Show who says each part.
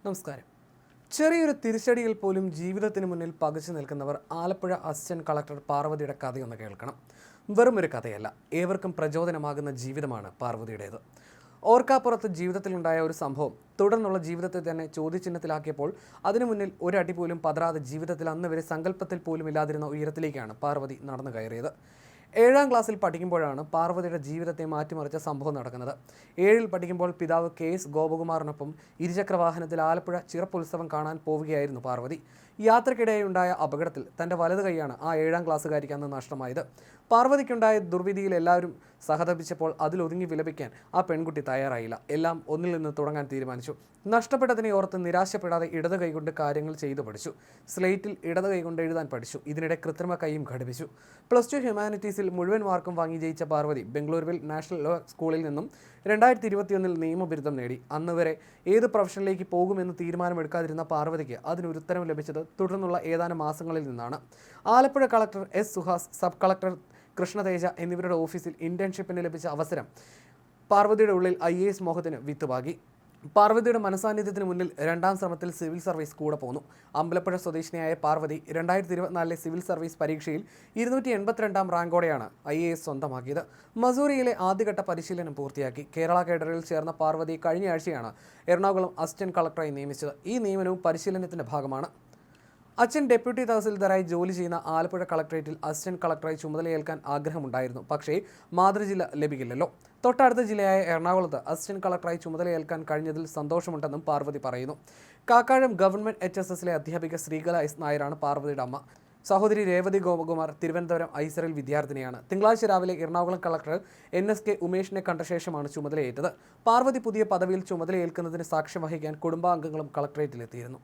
Speaker 1: നമസ്കാരം. ചെറിയൊരു തിരിച്ചടിയിൽ പോലും ജീവിതത്തിന് മുന്നിൽ പകച്ചു നിൽക്കുന്നവർ ആലപ്പുഴ അസിസ്റ്റന്റ് കളക്ടർ പാർവതിയുടെ കഥയൊന്ന് കേൾക്കണം. വെറുമൊരു കഥയല്ല, ഏവർക്കും പ്രചോദനമാകുന്ന ജീവിതമാണ് പാർവതിയുടേത്. ഓർക്കാപ്പുറത്ത് ജീവിതത്തിലുണ്ടായ ഒരു സംഭവം തുടർന്നുള്ള ജീവിതത്തെ തന്നെ ചോദ്യചിഹ്നത്തിലാക്കിയപ്പോൾ അതിനു മുന്നിൽ ഒരടി പോലും പതറാതെ ജീവിതത്തിൽ അന്ന് വരെ സങ്കല്പത്തിൽ പോലും ഇല്ലാതിരുന്ന ഉയരത്തിലേക്കാണ് പാർവതി നടന്നു കയറിയത്. 7ാം ക്ലാസ്സിൽ പഠിക്കുമ്പോഴാണ് പാർവതിയുടെ ജീവിതത്തെ മാറ്റിമറിച്ച സംഭവം നടക്കുന്നത്. 7ൽ പഠിക്കുമ്പോൾ പിതാവ് KS ഗോപകുമാറിനൊപ്പം ഇരുചക്രവാഹനത്തിൽ ആലപ്പുഴ ചിറപ്പുത്സവം കാണാൻ പോവുകയായിരുന്നു പാർവതി. യാത്രക്കിടെയുണ്ടായ അപകടത്തിൽ തൻ്റെ വലത് കൈയാണ് ആ 7ാം ക്ലാസ്സുകാരിക്ക് അന്ന് നഷ്ടമായത്. പാർവതിക്കുണ്ടായ ദുർവിധിയിൽ എല്ലാവരും സഹതപിച്ചപ്പോൾ അതിലൊതുങ്ങി വിലപിക്കാൻ ആ പെൺകുട്ടി തയ്യാറായില്ല. എല്ലാം ഒന്നിൽ നിന്ന് തുടങ്ങാൻ തീരുമാനിച്ചു. നഷ്ടപ്പെട്ടതിനെ ഓർത്ത് നിരാശപ്പെടാതെ ഇടത് കൈകൊണ്ട് കാര്യങ്ങൾ ചെയ്തു പഠിച്ചു. സ്ലേറ്റിൽ ഇടത് കൈകൊണ്ട് എഴുതാൻ പഠിച്ചു. ഇതിനിടെ കൃത്രിമ കൈയും ഘടിപ്പിച്ചു. +2 ഹ്യൂമാനിറ്റീസിൽ മുഴുവൻ മാർക്കും വാങ്ങി ജയിച്ച പാർവതി ബംഗളൂരുവിൽ നാഷണൽ ലോ സ്കൂളിൽ നിന്നും 2021 നിയമബിരുദം നേടി. അന്ന് വരെ ഏത് പ്രൊഫഷനിലേക്ക് പോകുമെന്ന് തീരുമാനമെടുക്കാതിരുന്ന പാർവതിക്ക് അതിനൊരു ഉത്തരം ലഭിച്ചത് തുടർന്നുള്ള ഏതാനും മാസങ്ങളിൽ നിന്നാണ്. Alappuzha collector S Suhas, sub collector Krishna Teja എന്നിവരുടെ ഓഫീസിൽ ഇന്റേൺഷിപ്പിന് ലഭിച്ച അവസരം പാർവതിയുടെ ഉള്ളിൽ IAS മോഹത്തിന് വിത്തുപാകി. പാർവതിയുടെ മനസാന്നിധ്യത്തിന് മുന്നിൽ 2ാം ശ്രമത്തിൽ സിവിൽ സർവീസ് കൂടെ പോന്നു. അമ്പലപ്പുഴ സ്വദേശിനിയായ പാർവതി 2024 സിവിൽ സർവീസ് പരീക്ഷയിൽ 282ാം റാങ്കോടെയാണ് IAS സ്വന്തമാക്കിയത്. മസൂറിയിലെ ആദ്യഘട്ട പരിശീലനം പൂർത്തിയാക്കി. കേരള കേഡറിൽ ചേർന്ന പാർവതി കഴിഞ്ഞ ആഴ്ചയാണ് എറണാകുളം അസിസ്റ്റന്റ് കളക്ടറായി നിയമിച്ചത്. ഈ നിയമനവും പരിശീലനത്തിന്റെ ഭാഗമാണ്. അച്ഛൻ ഡെപ്യൂട്ടി തഹസിൽദാരായി ജോലി ചെയ്യുന്ന ആലപ്പുഴ കളക്ടറേറ്റിൽ അസിസ്റ്റന്റ് കളക്ടറായി ചുമതലയേൽക്കാൻ ആഗ്രഹമുണ്ടായിരുന്നു. പക്ഷേ മാതൃജില്ല ലഭിക്കില്ലല്ലോ. തൊട്ടടുത്ത ജില്ലയായ എറണാകുളത്ത് അസിസ്റ്റന്റ് കളക്ടറായി ചുമതലയേൽക്കാൻ കഴിഞ്ഞതിൽ സന്തോഷമുണ്ടെന്നും പാർവതി പറയുന്നു. കാക്കാഴം ഗവൺമെന്റ് HSSലെ അധ്യാപിക ശ്രീകല S നായരാണ് പാർവതിയുടെ അമ്മ. സഹോദരി രേവതി ഗോപകുമാർ തിരുവനന്തപുരം ഐസറിൽ വിദ്യാർത്ഥിനിയാണ്. തിങ്കളാഴ്ച രാവിലെ എറണാകുളം കളക്ടർ NSK ഉമേഷിനെ കണ്ട ശേഷമാണ് ചുമതലയേറ്റത്. പാർവതി പുതിയ പദവിയിൽ ചുമതലയേൽക്കുന്നതിന് സാക്ഷ്യം വഹിക്കാൻ കുടുംബാംഗങ്ങളും കളക്ടറേറ്റിലെത്തിയിരുന്നു.